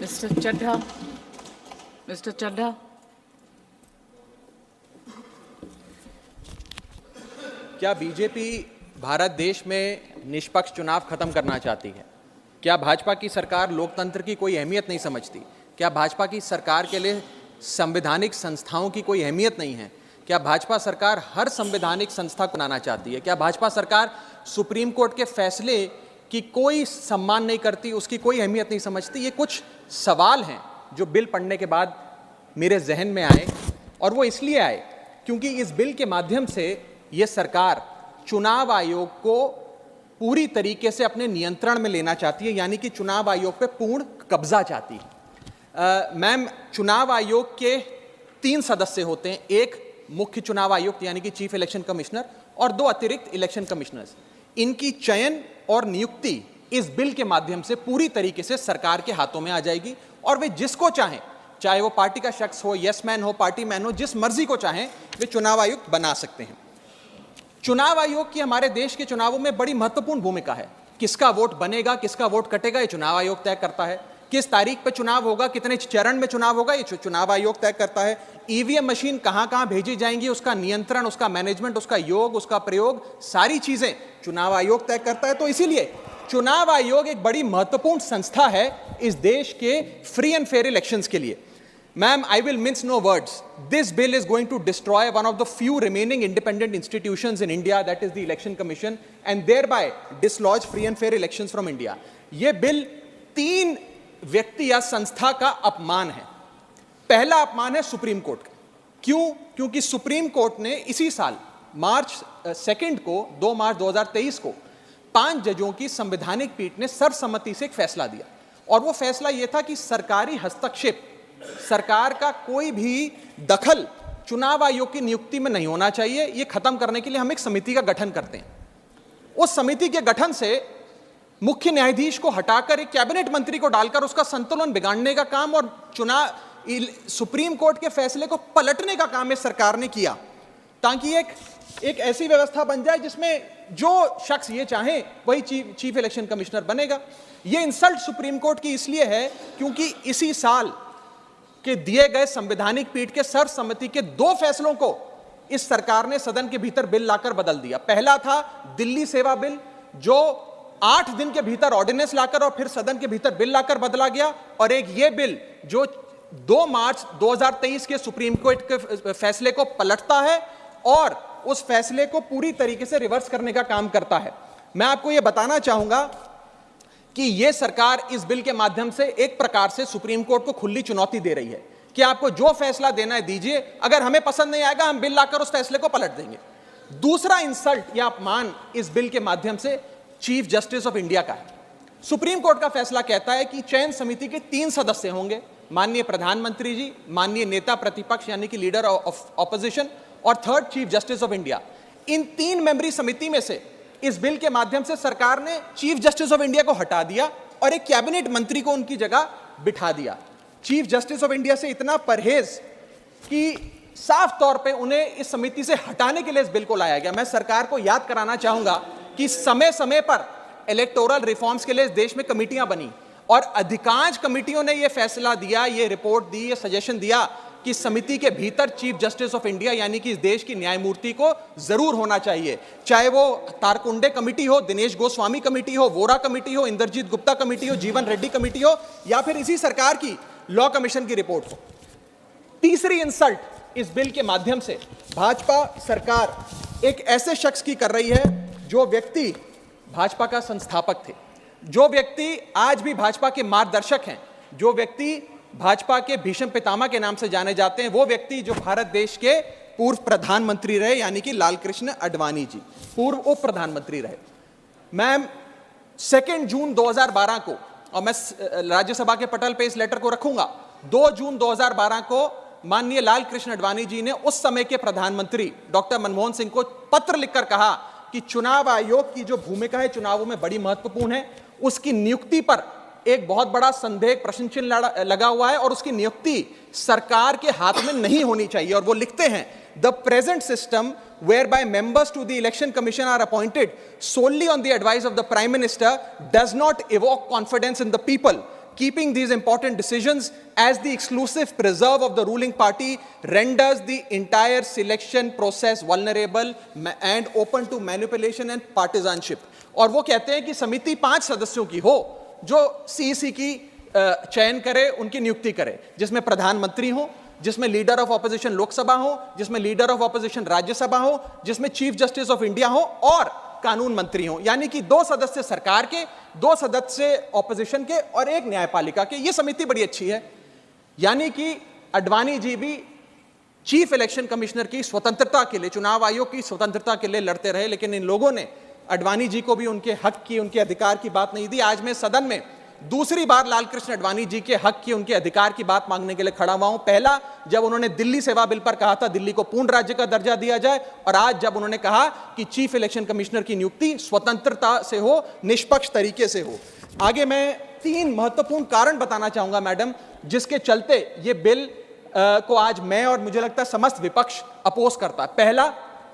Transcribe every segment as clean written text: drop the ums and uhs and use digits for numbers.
Mr. Chadha. Mr. Chadha. क्या BJP Bharat देश में निष्पक्ष चुनाव खत्म करना चाहती है? क्या भाजपा की सरकार लोकतंत्र की कोई अहमियत नहीं समझती? क्या भाजपा की सरकार के लिए संवैधानिक संस्थाओं की कोई अहमियत नहीं है? क्या भाजपा सरकार हर संवैधानिक संस्था को बनाना चाहती है? क्या भाजपा सरकार सुप्रीम कोर्ट के फैसले की कोई सम्मान नहीं करती, उसकी कोई अहमियत नहीं समझती? ये कुछ सवाल हैं जो बिल पढ़ने के बाद मेरे जहन में आए, और वो इसलिए आए क्योंकि इस बिल के माध्यम से ये सरकार चुनाव आयोग को पूरी तरीके से अपने नियंत्रण में लेना चाहती है, यानी कि चुनाव आयोग पे पूर्ण कब्जा चाहती है। मैम, चुनाव आयोग के 3 सदस्य होते हैं, एक मुख्य चुनाव आयुक्त यानी कि चीफ इलेक्शन कमिश्नर और 2 अतिरिक्त इलेक्शन कमिश्नर्स। इनकी चयन और नियुक्ति इस बिल के माध्यम से पूरी तरीके से सरकार के हाथों में आ जाएगी, और वे जिसको चाहें, चाहे वो पार्टी का शख्स हो, यस मैन हो, पार्टी मैन हो, जिस मर्जी को चाहें वे चुनाव आयुक्त बना सकते हैं। चुनाव आयोग की हमारे देश के चुनावों में बड़ी महत्वपूर्ण भूमिका है। किसका वोट बनेगा, किसका वोट कटेगा, ये चुनाव आयोग तय करता है। किस तारीख पर चुनाव होगा, कितने चरण में चुनाव होगा, ये चुनाव आयोग तय करता है। ईवीएम मशीन कहां कहां भेजी जाएंगी, उसका नियंत्रण, उसका मैनेजमेंट, उसका योग, उसका प्रयोग, सारी चीजें चुनाव आयोग तय करता है। तो इसीलिए चुनाव आयोग एक बड़ी महत्वपूर्ण संस्था है इस देश के फ्री एंड फेयर इलेक्शंस के लिए। Ma'am, I will mince no words. This bill is going to destroy one of the few remaining independent institutions in India, that is the Election Commission, and thereby dislodge free and fair elections from India. ये bill 3 व्यक्ति या संस्था का अपमान है। पहला अपमान है सुप्रीम कोर्ट का। क्यों? क्योंकि सुप्रीम कोर्ट ने इसी साल मार्च 2 को 2 मार्च 2023 को 5 जजों की संवैधानिक पीठ ने सर्वसम्मति से एक फैसला दिया, और वो फैसला ये था कि सरकारी हस्तक्षेप, सरकार का कोई भी दखल चुनाव आयोग की नियुक्ति में नहीं होना चाहिए। ये खत्म करने के लिए हम एक समिति का गठन करते हैं। उस समिति के गठन से मुख्य न्यायाधीश को हटाकर एक कैबिनेट मंत्री को डालकर उसका संतुलन बिगाड़ने का काम और सुप्रीम कोर्ट के फैसले को पलटने का काम इस सरकार ने किया, ताकि एक ऐसी व्यवस्था बन जाए जिसमें जो शख्स ये चाहे वही चीफ इलेक्शन कमिश्नर बनेगा। ये इंसल्ट सुप्रीम कोर्ट की इसलिए है क्योंकि इसी साल के दिए गए संवैधानिक पीठ के सर्वसम्मति के 2 फैसलों को इस सरकार ने सदन के भीतर बिल लाकर बदल दिया। पहला था दिल्ली सेवा बिल, जो 8 दिन के भीतर ऑर्डिनेंस लाकर और फिर सदन के भीतर बिल लाकर बदला गया, और एक ये बिल जो 2 मार्च 2023 के सुप्रीम कोर्ट के फैसले को पलटता है और उस फैसले को पूरी तरीके से रिवर्स करने का काम करता है। मैं आपको यह बताना चाहूंगा कि यह सरकार इस बिल के माध्यम से एक प्रकार से सुप्रीम कोर्ट को खुली चुनौती दे रही है कि आपको जो फैसला देना है दीजिए, अगर हमें पसंद नहीं आएगा हम बिल लाकर उस फैसले को पलट देंगे। दूसरा इंसल्ट या अपमान इस बिल के माध्यम से चीफ जस्टिस ऑफ इंडिया का है। सुप्रीम कोर्ट का फैसला कहता है कि चयन समिति के 3 सदस्य होंगे, माननीय प्रधानमंत्री जी, माननीय नेता प्रतिपक्ष यानी कि लीडर ऑफ ऑपोजिशन, और 3rd chief justice of India. इन 3 मेंबरी समिति में से इस बिल के माध्यम से सरकार ने चीफ जस्टिस ऑफ इंडिया को हटा दिया और एक कैबिनेट मंत्री को उनकी जगह बिठा दिया। चीफ जस्टिस ऑफ इंडिया से इतना परहेज कि साफ तौर पे उन्हें इस समिति से हटाने के लिए इस बिल को लाया गया। मैं सरकार को याद कराना चाहूंगा कि समय समय पर इलेक्टोरल रिफॉर्म्स के लिए इस देश में कमेटियां बनी, और अधिकांश कमेटियों ने यह फैसला दिया, यह रिपोर्ट दी, यह सजेशन दिया कि समिति के भीतर चीफ जस्टिस ऑफ इंडिया यानी कि इस देश की न्यायमूर्ति को जरूर होना चाहिए। चाहे वो तारकुंडे कमेटी हो, दिनेश गोस्वामी कमेटी हो, वोरा कमेटी हो, इंद्रजीत गुप्ता कमेटी हो, जीवन रेड्डी कमेटी हो, या फिर इसी सरकार की लॉ कमीशन की रिपोर्ट हो। तीसरी इंसल्ट इस बिल के माध्यम से भाजपा सरकार एक ऐसे शख्स की कर रही है जो व्यक्ति भाजपा का संस्थापक थे, जो व्यक्ति आज भी भाजपा के मार्गदर्शक हैं, जो व्यक्ति भाजपा के भीष्म पितामह के नाम से जाने जाते हैं, वो व्यक्ति जो भारत देश के पूर्व प्रधानमंत्री रहे यानी कि लालकृष्ण आडवाणी जी, पूर्व उप प्रधानमंत्री रहे। मैम, 2 जून 2012 को, और मैं राज्यसभा के पटल पे इस लेटर को रखूंगा, 2 जून 2012 को माननीय लालकृष्ण आडवाणी जी ने उस समय के प्रधानमंत्री डॉक्टर मनमोहन सिंह को पत्र लिखकर कहा कि चुनाव आयोग की जो भूमिका है चुनावों में बड़ी महत्वपूर्ण है, उसकी नियुक्ति पर एक बहुत बड़ा संदेह, प्रश्न चिन्ह लगा हुआ है, और उसकी नियुक्ति सरकार के हाथ में नहीं होनी चाहिए। और वो लिखते हैं, the present system whereby members to the election commission are appointed solely on the advice of the prime minister does not evoke confidence in the people. keeping these important decisions as the exclusive preserve of the ruling party renders the entire selection process vulnerable and open to manipulation and partisanship. और वो कहते हैं कि समिति 5 सदस्यों की हो जो सीईसी की चयन करे, उनकी नियुक्ति करे, जिसमें प्रधानमंत्री हो, जिसमें लीडर ऑफ ऑपोजिशन लोकसभा हो, जिसमें लीडर ऑफ ऑपोजिशन राज्यसभा हो, जिसमें चीफ जस्टिस ऑफ इंडिया हो और कानून मंत्री हो। यानी कि 2 सदस्य सरकार के, 2 सदस्य ऑपोजिशन के और 1 न्यायपालिका के। ये समिति बड़ी अच्छी है। यानी कि अडवाणी जी भी चीफ इलेक्शन कमिश्नर की स्वतंत्रता के लिए, चुनाव आयोग की स्वतंत्रता के लिए लड़ते रहे, लेकिन इन लोगों ने अडवाणी जी को भी उनके हक की, उनके अधिकार की बात नहीं दी। आज मैं सदन में दूसरी बार लालकृष्ण अडवाणी जी के हक की, उनके अधिकार की बात मांगने के लिए खड़ा हुआ हूं। पहला जब उन्होंने दिल्ली सेवा बिल पर कहा था दिल्ली को पूर्ण राज्य का दर्जा दिया जाए, और आज जब उन्होंने कहा कि चीफ इलेक्शन कमिश्नर की नियुक्ति स्वतंत्रता से हो, निष्पक्ष तरीके से हो। आगे मैं 3 महत्वपूर्ण कारण बताना चाहूंगा मैडम, जिसके चलते ये बिल को आज मैं और मुझे लगता है समस्त विपक्ष अपोज करता है। पहला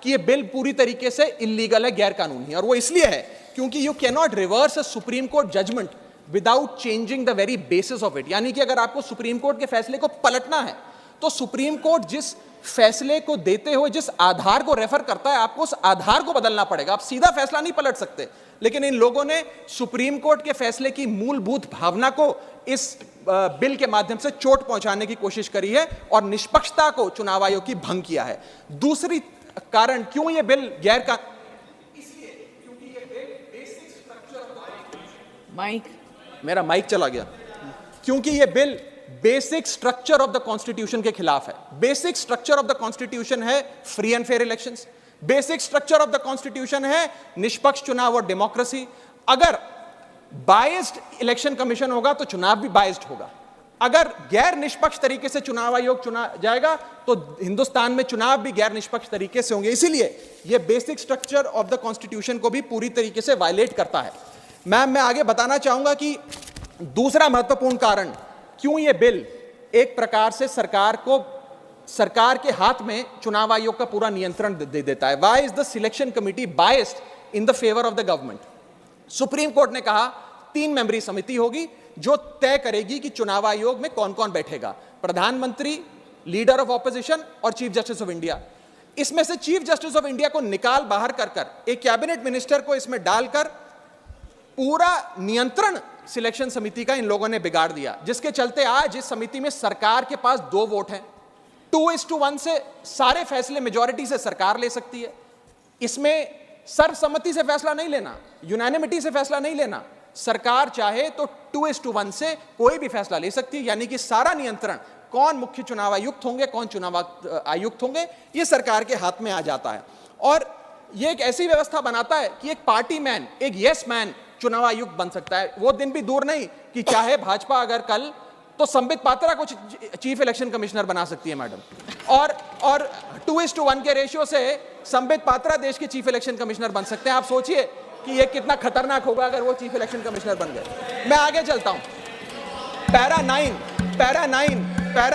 कि ये बिल पूरी तरीके से इलीगल है, गैर कानूनी है, और वो इसलिए है क्योंकि you can not reverse a supreme court judgment without changing the very basis of it. यानी कि अगर आपको सुप्रीम कोर्ट के फैसले को पलटना है तो सुप्रीम कोर्ट जिस फैसले को देते हुए जिस आधार को रेफर करता है, आपको उस आधार को बदलना पड़ेगा। आप सीधा फैसला नहीं पलट सकते। लेकिन इन लोगों ने सुप्रीम कोर्ट के फैसले की मूलभूत भावना को इस बिल के माध्यम से चोट पहुंचाने की कोशिश करी है और निष्पक्षता को चुनाव आयोग की भंग किया है। दूसरी कारण क्यों ये बिल गैर का, इसलिए क्योंकि ये बिल बेसिक स्ट्रक्चर, माइक, मेरा माइक चला गया, क्योंकि ये bill basic structure of the constitution के खिलाफ है। Basic structure of the constitution है free and fair elections, basic structure of the constitution है निष्पक्ष चुनाव और डेमोक्रेसी। अगर बायस्ड इलेक्शन कमीशन होगा तो चुनाव भी बायस्ड होगा। अगर गैर निष्पक्ष तरीके से चुनाव आयोग चुना जाएगा तो हिंदुस्तान में चुनाव भी गैर निष्पक्ष तरीके से होंगे। इसीलिए यह basic structure of the constitution को भी पूरी तरीके से वायलेट करता है। मैं आगे बताना चाहूंगा कि दूसरा महत्वपूर्ण कारण क्यों यह बिल एक प्रकार से सरकार के हाथ में चुनाव आयोग का पूरा नियंत्रण दे देता है। Why is the selection committee biased in the favour of the government? Supreme court ने कहा 3 मेंबरी समिति होगी जो तय करेगी कि चुनाव आयोग में कौन कौन बैठेगा, प्रधानमंत्री, लीडर ऑफ ऑपोजिशन और चीफ जस्टिस ऑफ इंडिया। इसमें से चीफ जस्टिस ऑफ इंडिया को निकाल बाहर कर एक कैबिनेट मिनिस्टर को इसमें डालकर पूरा नियंत्रण सिलेक्शन समिति का इन लोगों ने बिगाड़ दिया, जिसके चलते आज इस समिति में सरकार के पास 2 वोट हैं। 2:1 से सारे फैसले मेजॉरिटी से सरकार ले सकती है। इसमें सर्वसम्मति से फैसला नहीं लेना, यूनानिमिटी से फैसला नहीं लेना। सरकार चाहे तो 2:1 से कोई भी फैसला ले सकती है। यानी कि सारा नियंत्रण कौन मुख्य चुनाव आयुक्त होंगे, कौन चुनाव आयुक्त होंगे, ये सरकार के हाथ में आ जाता है। और ये एक ऐसी व्यवस्था बनाता है कि एक पार्टी मैन, एक यस मैन चुनाव आयुक्त बन सकता है। वो दिन भी दूर नहीं कि चाहे भाजपा अगर कल तो संबित पात्रा को चीफ इलेक्शन कमिश्नर बना सकती है मैडम, और 2:1 के रेशियो से संबित पात्रा देश के चीफ इलेक्शन कमिश्नर बन सकते हैं। आप सोचिए कि ये कितना खतरनाक होगा अगर वो चीफ इलेक्शन कमिश्नर बन गए। मैं आगे चलता हूं। पैरा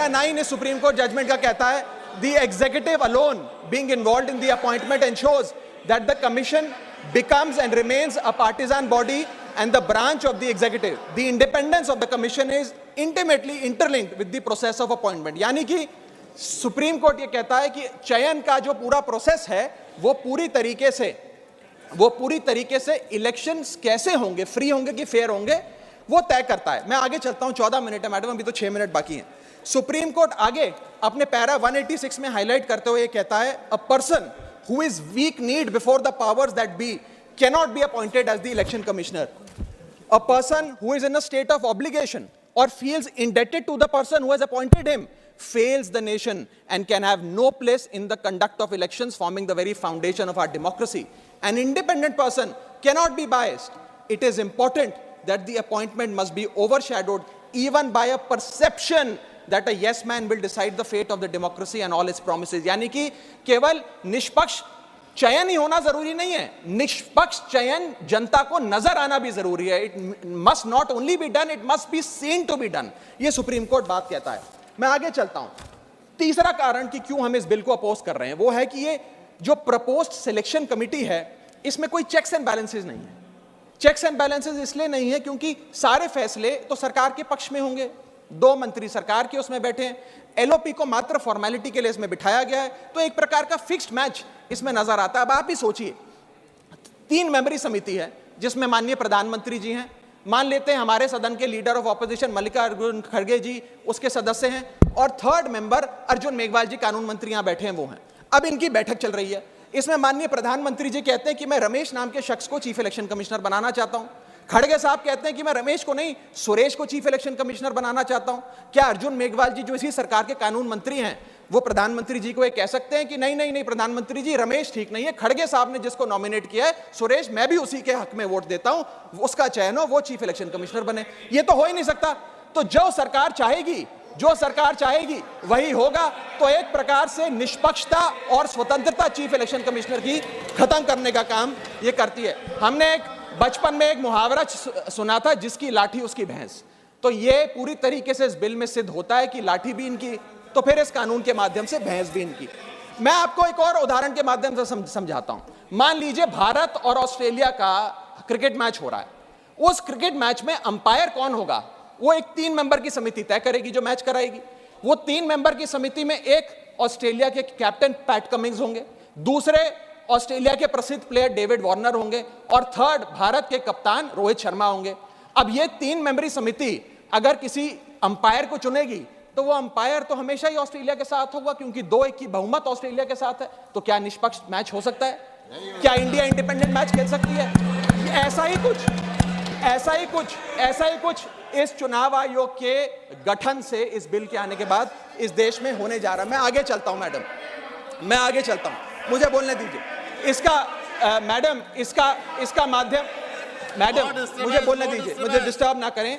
9 इस सुप्रीम कोर्ट जजमेंट का कहता है, the executive alone being involved in the appointment ensures that the commission becomes and remains a partisan body and the branch of the executive. The independence of the commission is intimately interlinked with the process of appointment. यानी कि supreme court ये कहता है कि चयन का जो पूरा प्रोसेस है वो पूरी तरीके से इलेक्शंस कैसे होंगे, फ्री होंगे कि फेयर होंगे, वो तय करता है। मैं आगे चलता हूं, 14 मिनट है मैडम, अभी तो 6 मिनट बाकी हैं। सुप्रीम कोर्ट आगे अपने पैरा 186 में हाईलाइट करते हुए कहता है, a person who is weak kneed before the powers that be cannot be appointed as the election commissioner. A person who is in a state of obligation or feels indebted to the person who has appointed him fails the nation and can have no place in the conduct of elections, forming the very foundation of our democracy. An independent person cannot be biased. It is important that the appointment must be overshadowed even by a perception that a yes man will decide the fate of the democracy and all its promises. यानी कि केवल निष्पक्ष चयन ही होना जरूरी नहीं है, निष्पक्ष चयन जनता को नजर आना भी जरूरी है। It must not only be done, it must be seen to be done. ये सुप्रीम कोर्ट बात कहता है। मैं आगे चलता हूं। तीसरा कारण कि क्यों हम इस बिल को अपोज कर रहे हैं वो है कि ये जो प्रपोज्ड सिलेक्शन कमिटी है इसमें कोई चेक्स एंड बैलेंसेस नहीं है। चेक्स एंड बैलेंसेस इसलिए नहीं है क्योंकि सारे फैसले तो सरकार के पक्ष में होंगे, 2 मंत्री सरकार के उसमें बैठे हैं, एलओपी को मात्र फॉर्मेलिटी के लिए इसमें बिठाया गया है, तो एक प्रकार का फिक्स्ड मैच इसमें नजर आता है। अब आप ही सोचिए, 3 मेंबरी समिति है जिसमें माननीय प्रधानमंत्री जी हैं, मान लेते हैं हमारे सदन के लीडर ऑफ ऑपोजिशन मल्लिकार्जुन खड़गे जी उसके सदस्य हैं, और 3rd मेंबर अर्जुन मेघवाल जी कानून मंत्री यहां बैठे हैं वो हैं। अब इनकी बैठक चल रही है, इसमें माननीय प्रधानमंत्री जी कहते हैं कि मैं रमेश नाम के शख्स को चीफ इलेक्शन कमिश्नर बनाना चाहता हूं। खड़गे साहब कहते हैं कि मैं रमेश को नहीं सुरेश को चीफ इलेक्शन कमिश्नर बनाना चाहता हूं। क्या अर्जुन मेघवाल जी जो इसी सरकार के कानून मंत्री हैं वो प्रधानमंत्री जी को ये कह सकते हैं कि नहीं नहीं नहीं प्रधानमंत्री जी रमेश ठीक नहीं है, खड़गे साहब ने जिसको नॉमिनेट किया है सुरेश, मैं भी उसी के हक में वोट देता हूं, उसका चयन हो, वो चीफ इलेक्शन कमिश्नर बने? ये तो हो ही नहीं सकता। तो जो सरकार चाहेगी वही होगा। तो एक प्रकार से निष्पक्षता और स्वतंत्रता चीफ इलेक्शन कमिश्नर की खत्म करने का काम ये करती है। हमने एक बचपन में एक मुहावरा सुना था, जिसकी लाठी उसकी भैंस। तो ये पूरी तरीके से इस बिल में सिद्ध होता है कि लाठी भी इनकी, तो फिर इस कानून के माध्यम से भैंस भी इनकी। मैं आपको एक और उदाहरण के माध्यम से समझाता हूं। मान लीजिए भारत और ऑस्ट्रेलिया का क्रिकेट मैच हो रहा है, उस क्रिकेट मैच में अंपायर कौन होगा वो एक 3 मेंबर की समिति तय करेगी जो मैच कराएगी। वो 3 मेंबर की समिति में एक ऑस्ट्रेलिया के कैप्टन पैट कमिंग्स होंगे, दूसरे ऑस्ट्रेलिया के प्रसिद्ध प्लेयर डेविड वार्नर होंगे, और 3rd भारत के कप्तान रोहित शर्मा होंगे। अब ये 3 मेंबरी समिति अगर किसी अंपायर को चुनेगी तो वो अंपायर तो हमेशा ही ऑस्ट्रेलिया के साथ होगा, क्योंकि 2-1 की बहुमत ऑस्ट्रेलिया के साथ है। तो क्या निष्पक्ष मैच हो सकता है? क्या इंडिया इंडिपेंडेंट मैच खेल सकती है? ऐसा ही कुछ इस चुनाव आयोग के गठन से, इस बिल के आने के बाद इस देश में होने जा रहा है। मैं आगे चलता हूं मैडम, मुझे बोलने दीजिए। इसका माध्यम, मैडम मुझे बोलने दीजिए, मुझे डिस्टर्ब ना करें।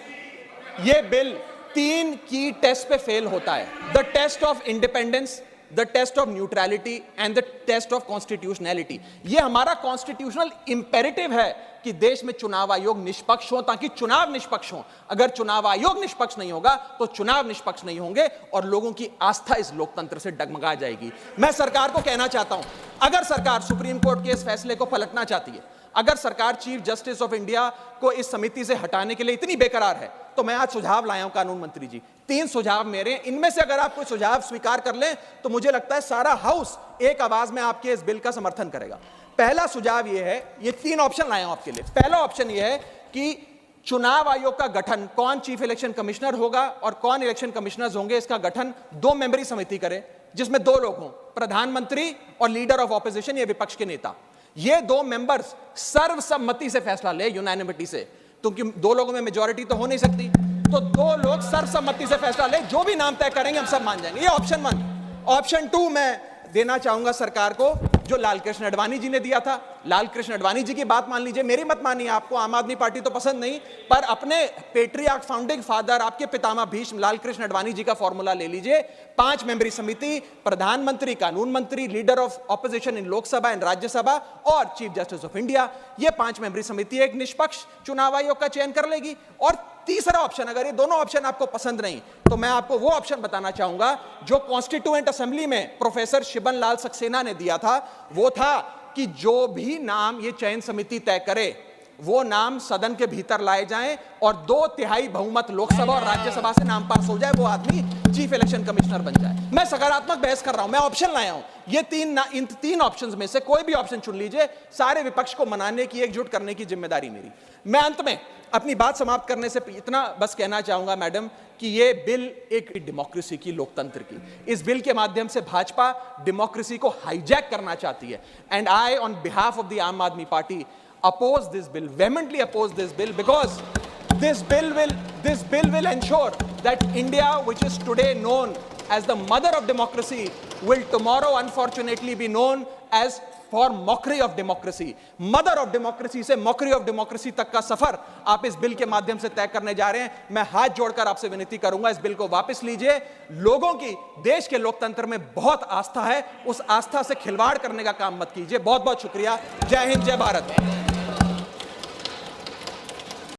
यह बिल 3 की टेस्ट पे फेल होता है, the test of independence, the test of neutrality and the test of constitutionality. ये हमारा कॉन्स्टिट्यूशनल इंपेरेटिव है कि देश में चुनाव आयोग निष्पक्ष हो, ताकि चुनाव निष्पक्ष हो। अगर चुनाव आयोग निष्पक्ष नहीं होगा तो चुनाव निष्पक्ष नहीं होंगे और लोगों की आस्था इस लोकतंत्र से डगमगा जाएगी। मैं सरकार को कहना चाहता हूं, अगर सरकार सुप्रीम कोर्ट के इस फैसले को पलटना चाहती है, अगर सरकार चीफ जस्टिस ऑफ इंडिया को इस समिति से हटाने के लिए इतनी बेकरार है, तो मैं आज सुझाव लाया हूं कानून मंत्री जी। 3 सुझाव मेरे, इनमें से अगर आप कोई सुझाव स्वीकार कर लें तो मुझे लगता है सारा हाउस एक आवाज में आपके इस बिल का समर्थन करेगा। पहला सुझाव यह है, ये 3 ऑप्शन लाया हूं आपके लिए। पहला ऑप्शन यह है कि चुनाव आयोग का गठन, कौन चीफ इलेक्शन कमिश्नर होगा और कौन इलेक्शन कमिश्नर्स होंगे, इसका गठन 2 मेंबरी समिति करे, जिसमें 2 लोग हों, प्रधानमंत्री और लीडर ऑफ ऑपोजिशन, ये विपक्ष के नेता। ये 2 मेंबर्स सर्वसम्मति से फैसला ले, यूनानिमिटी से, क्योंकि 2 लोगों में मेजॉरिटी तो हो नहीं सकती, तो 2 लोग सर्वसम्मति से फैसला ले, जो भी नाम तय करेंगे हम सब मान जाएंगे। ये ऑप्शन 1। ऑप्शन 2 मैं देना चाहूंगा सरकार को, जो लालकृष्ण आडवाणी जी ने दिया था। लालकृष्ण आडवाणी जी की बात मान लीजिए, मेरी मत मानिए, आपको आम आदमी पार्टी तो पसंद नहीं, पर अपने पेट्रियार्क फाउंडिंग फादर, आपके पितामह भीष्म लालकृष्ण आडवाणी जी का फॉर्मूला ले लीजिए। 5 मेंबरी समिति, प्रधानमंत्री, कानून मंत्री, leader of opposition in Lok Sabha and Rajya Sabha और चीफ जस्टिस ऑफ इंडिया। ये 5 मेंबरी समिति एक निष्पक्ष चुनाव आयोग का चयन कर लेगी। और तीसरा ऑप्शन, अगर ये दोनों ऑप्शन आपको पसंद नहीं, तो मैं आपको वो ऑप्शन बताना चाहूंगा जो कॉन्स्टिट्यूएंट असेंबली में प्रोफेसर शिबन लाल सक्सेना ने दिया था। वो था कि जो भी नाम ये चयन समिति तय करे, वो नाम सदन के भीतर लाए जाएं और 2/3 बहुमत लोकसभा और राज्यसभा से नाम पास हो जाए, वो आदमी चीफ इलेक्शन कमिश्नर बन जाए। मैं सकारात्मक बहस कर रहा हूं, मैं ऑप्शन लाया हूं। ये इन 3 ऑप्शंस में से कोई भी ऑप्शन चुन लीजिए, सारे विपक्ष को मनाने की, एकजुट करने की जिम्मेदारी मेरी। मैं अंत में अपनी बात समाप्त करने से इतना बस कहना चाहूंगा मैडम, कि ये बिल एक डेमोक्रेसी की, लोकतंत्र की, इस बिल के माध्यम से भाजपा डेमोक्रेसी को हाईजैक करना चाहती है। And I on behalf of the आम आदमी party oppose this bill, vehemently oppose this bill, because this bill will ensure that India, which is today known as the mother of democracy, will tomorrow unfortunately be known as for mockery of democracy. Mother of democracy से mockery of democracy तक का सफर आप इस bill के माध्यम से तय करने जा रहे हैं। मैं हाथ जोड़कर आपसे विनती करूंगा, इस बिल को वापस लीजिए। लोगों की, देश के लोकतंत्र में बहुत आस्था है, उस आस्था से खिलवाड़ करने का काम मत कीजिए। बहुत बहुत शुक्रिया। जय हिंद, जय भारत।